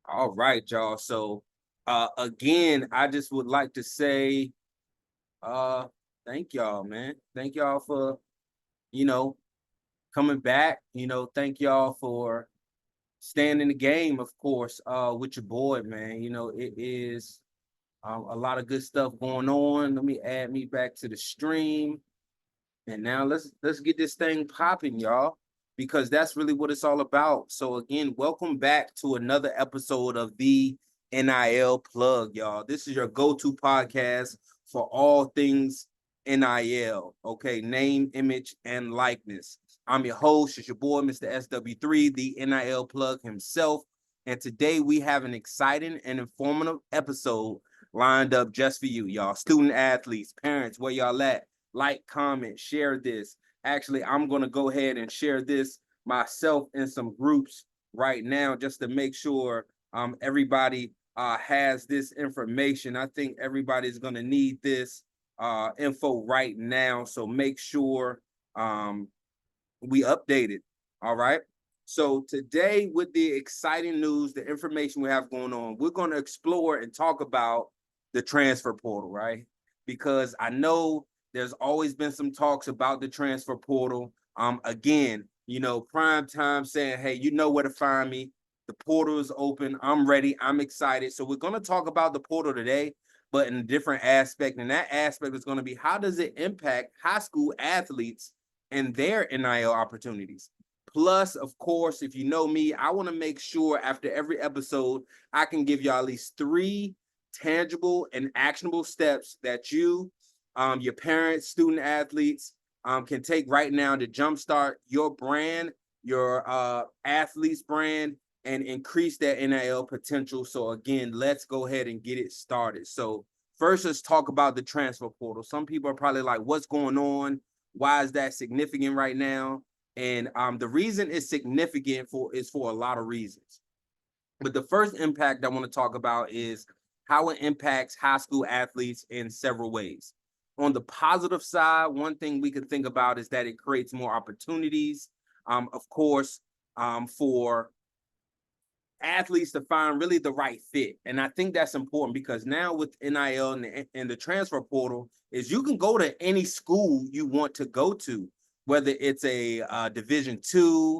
All right, y'all. So again, I just would like to say uh thank y'all, man. Thank y'all for, you know, coming back. Thank y'all for staying in the game, of course, with your boy, man. It is a lot of good stuff going on. Let me add me back to the stream. And now let's get this thing popping, y'all, because that's really what it's all about. So again, welcome back to another episode of the NIL Plug, y'all. This is your go-to podcast for all things NIL. Okay, name, image, and likeness. I'm your host, it's your boy, Mr. SW3, the NIL Plug himself. And today we have an exciting and informative episode lined up just for you, y'all. Student athletes, parents, where y'all at? Like, comment, share this. Actually, I'm going to go ahead and share this myself in some groups right now just to make sure everybody has this information. I think everybody's going to need this info right now. So make sure we update it. All right. So today, with the exciting news, the information we have going on, we're going to explore and talk about the transfer portal, right? Because I know there's always been some talks about the transfer portal. Again, prime time saying, hey, you know where to find me. The portal is open. I'm ready. I'm excited. So we're going to talk about the portal today, but in a different aspect. And that aspect is going to be, how does it impact high school athletes and their NIL opportunities? Plus, of course, if you know me, I want to make sure after every episode, I can give you at least 3 tangible and actionable steps that you, your parents, student athletes, can take right now to jumpstart your brand, your athlete's brand, and increase that NIL potential. So again, let's go ahead and get it started. So first, let's talk about the transfer portal. Some people are probably like, what's going on? Why is that significant right now? And the reason it's significant is for a lot of reasons. But the first impact I want to talk about is how it impacts high school athletes in several ways. On the positive side, one thing we could think about is that it creates more opportunities, of course, for athletes to find really the right fit. And I think that's important because now with NIL and the transfer portal is you can go to any school you want to go to, whether it's a Division II,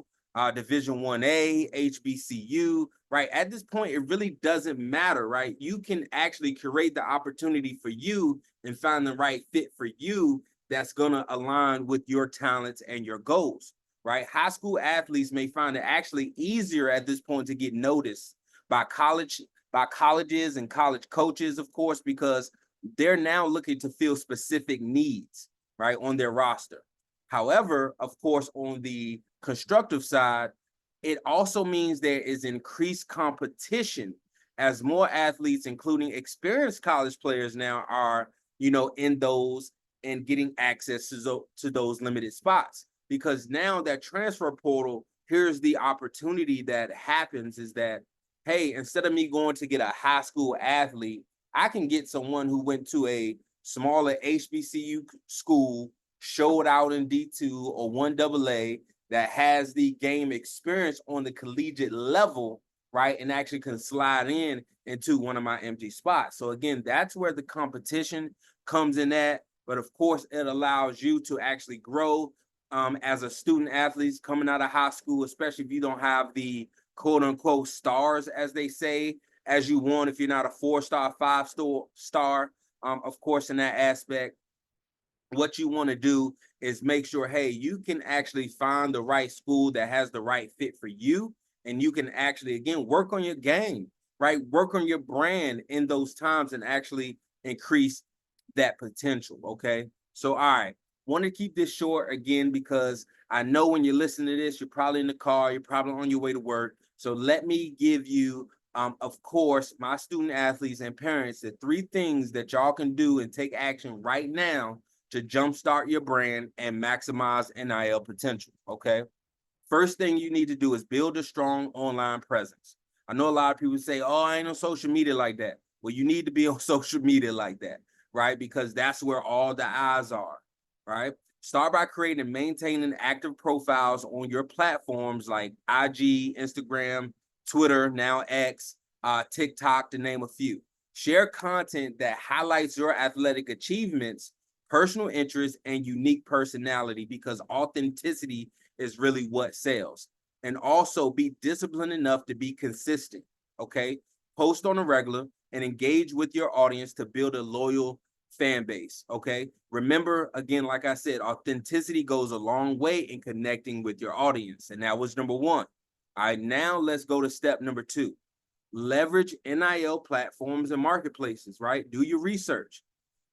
Division 1A, HBCU, right? At this point, it really doesn't matter, right? You can actually curate the opportunity for you and find the right fit for you that's going to align with your talents and your goals, right? High school athletes may find it actually easier at this point to get noticed by colleges and college coaches, of course, because they're now looking to fill specific needs, right, on their roster. However, of course, on the constructive side, it also means there is increased competition as more athletes, including experienced college players now are, in those and getting access to those limited spots. Because now that transfer portal, here's the opportunity that happens is that, hey, instead of me going to get a high school athlete, I can get someone who went to a smaller HBCU school, showed out in D2 or 1AA, that has the game experience on the collegiate level, right? And actually can slide into one of my empty spots. So again, that's where the competition comes in at. But of course, it allows you to actually grow as a student athlete coming out of high school, especially if you don't have the quote unquote stars, as they say, as you want, if you're not a 4-star, 5-star, of course, in that aspect. What you want to do is make sure, hey, you can actually find the right school that has the right fit for you. And you can actually, again, work on your game, right? Work on your brand in those times and actually increase that potential. Okay. So, all right. Want to keep this short again because I know when you're listening to this, you're probably in the car, you're probably on your way to work. So let me give you, of course, my student athletes and parents, the 3 things that y'all can do and take action right now to jumpstart your brand and maximize NIL potential. Okay. First thing you need to do is build a strong online presence. I know a lot of people say, oh, I ain't on social media like that. Well, you need to be on social media like that, right? Because that's where all the eyes are, right? Start by creating and maintaining active profiles on your platforms like IG, Instagram, Twitter, now X, TikTok, to name a few. Share content that highlights your athletic achievements, personal interests, and unique personality, because authenticity is really what sells. And also be disciplined enough to be consistent. Okay. Post on a regular and engage with your audience to build a loyal fan base. Okay. Remember, again, like I said, authenticity goes a long way in connecting with your audience. And that was number one. All right. Now let's go to step number two. Leverage NIL platforms and marketplaces, right? Do your research.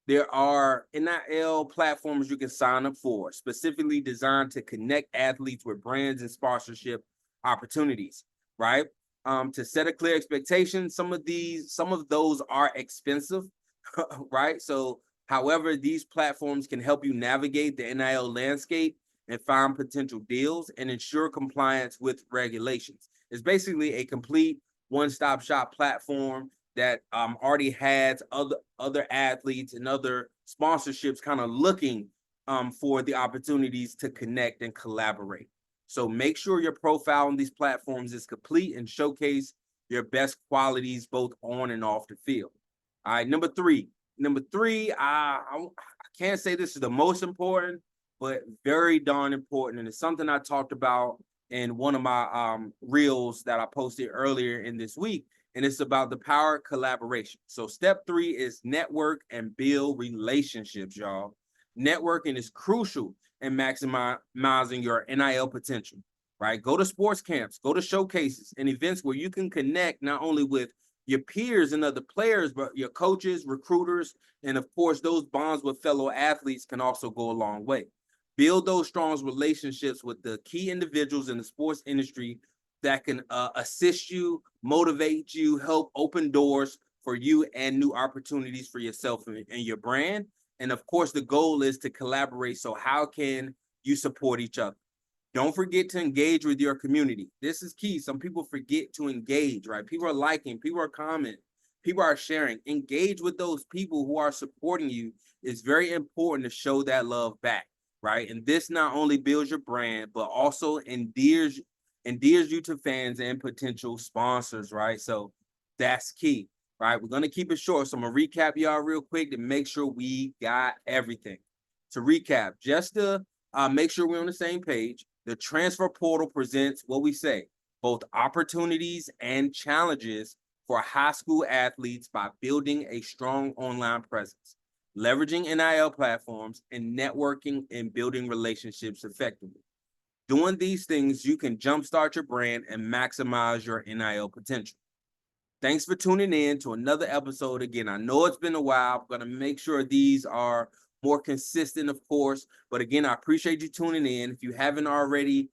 There are NIL platforms you can sign up for, specifically designed to connect athletes with brands and sponsorship opportunities, right? To set a clear expectation, some of those are expensive, right? So, however, these platforms can help you navigate the NIL landscape and find potential deals and ensure compliance with regulations. It's basically a complete one-stop shop platform that already has other athletes and other sponsorships kind of looking for the opportunities to connect and collaborate. So make sure your profile on these platforms is complete and showcase your best qualities both on and off the field. All right, number three, I can't say this is the most important, but very darn important, and it's something I talked about in one of my reels that I posted earlier in this week, and it's about the power of collaboration. So step three is network and build relationships, y'all. Networking is crucial in maximizing your NIL potential, right? Go to sports camps, go to showcases and events where you can connect not only with your peers and other players, but your coaches, recruiters, and of course, those bonds with fellow athletes can also go a long way. Build those strong relationships with the key individuals in the sports industry that can assist you, motivate you, help open doors for you and new opportunities for yourself and your brand. And of course, the goal is to collaborate. So how can you support each other? Don't forget to engage with your community. This is key. Some people forget to engage, right? People are liking, people are commenting, people are sharing. Engage with those people who are supporting you. It's very important to show that love back, right? And this not only builds your brand, but also endears you to fans and potential sponsors, right? So that's key, right? We're going to keep it short. So I'm going to recap y'all real quick to make sure we got everything. To recap, just to make sure we're on the same page, the transfer portal presents what we say, both opportunities and challenges for high school athletes by building a strong online presence, leveraging NIL platforms, and networking and building relationships effectively. Doing these things, you can jumpstart your brand and maximize your NIL potential. Thanks for tuning in to another episode. Again, I know it's been a while. I'm going to make sure these are more consistent, of course. But again, I appreciate you tuning in. If you haven't already,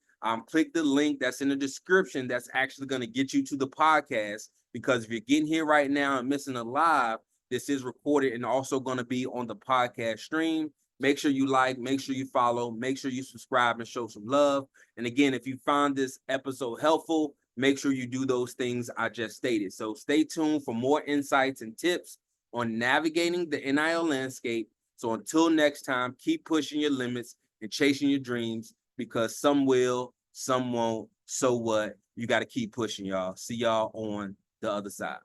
click the link that's in the description. That's actually going to get you to the podcast, because if you're getting here right now and missing a live, this is recorded and also going to be on the podcast stream. Make sure you like, make sure you follow, make sure you subscribe and show some love. And again, if you found this episode helpful, make sure you do those things I just stated. So stay tuned for more insights and tips on navigating the NIL landscape. So until next time, keep pushing your limits and chasing your dreams, because some will, some won't. So what? You got to keep pushing, y'all. See y'all on the other side.